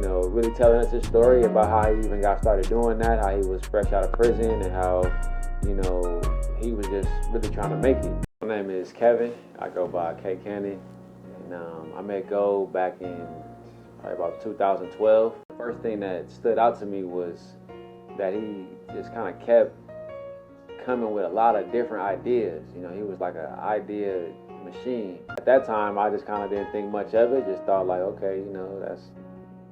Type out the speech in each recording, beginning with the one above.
really telling us his story about how he even got started doing that, how he was fresh out of prison, and how, he was just really trying to make it. My name is Kevin. I go by K Candy, and I met Go back in probably about 2012. The first thing that stood out to me was that he just kind of kept coming with a lot of different ideas. He was like an idea machine. At that time, I just kind of didn't think much of it. Just thought like, okay, that's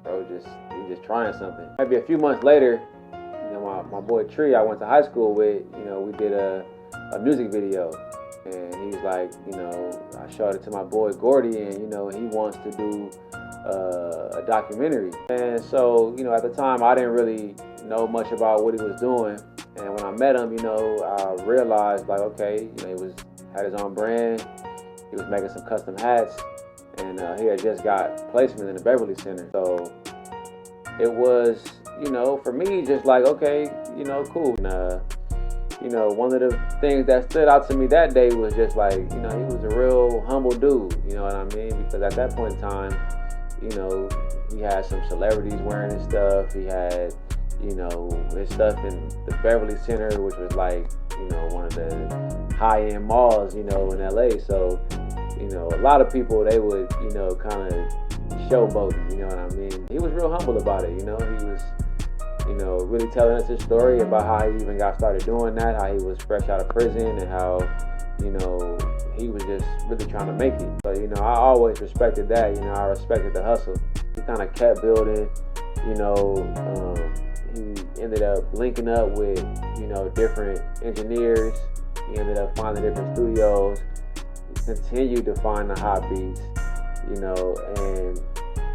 bro, he just trying something. Maybe a few months later, my boy Tree, I went to high school with, we did a music video, and he was like, I showed it to my boy Gordy, and he wants to do a documentary. And so, at the time, I didn't really know much about what he was doing. And when I met him, I realized like, okay, he had his own brand. He was making some custom hats, and he had just got placement in the Beverly Center. So it was, for me, just like, okay, cool. And, one of the things that stood out to me that day was just like, he was a real humble dude, you know what I mean? Because at that point in time, he had some celebrities wearing his stuff. He had, his stuff in the Beverly Center, which was like, one of the high-end malls, in LA. So, a lot of people, they would, kind of showboat, you know what I mean? He was real humble about it, he was, really telling us his story about how he even got started doing that, how he was fresh out of prison, and how, he was just really trying to make it. So, I always respected that, I respected the hustle. He kind of kept building, he ended up linking up with, different engineers. He ended up finding different studios. He continued to find the hot beats,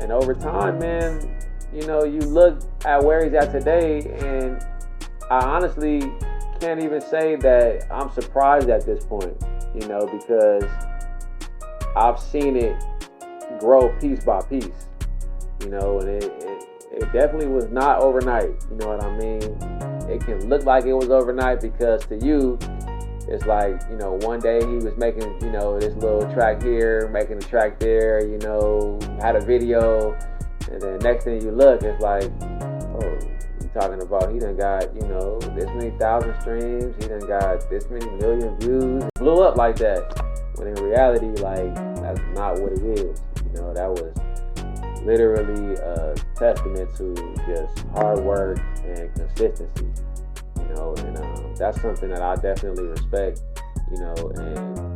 and over time, man, you look at where he's at today, and I honestly can't even say that I'm surprised at this point, because I've seen it grow piece by piece, and it definitely was not overnight, you know what I mean? It can look like it was overnight because to you, it's like, one day he was making, this little track here, making a track there, had a video, and then next thing you look, it's like, oh, you talking about he done got, this many thousand streams, he done got this many million views, blew up like that. When in reality, like, that's not what it is. That was literally a testament to just hard work and consistency, and that's something that I definitely respect, and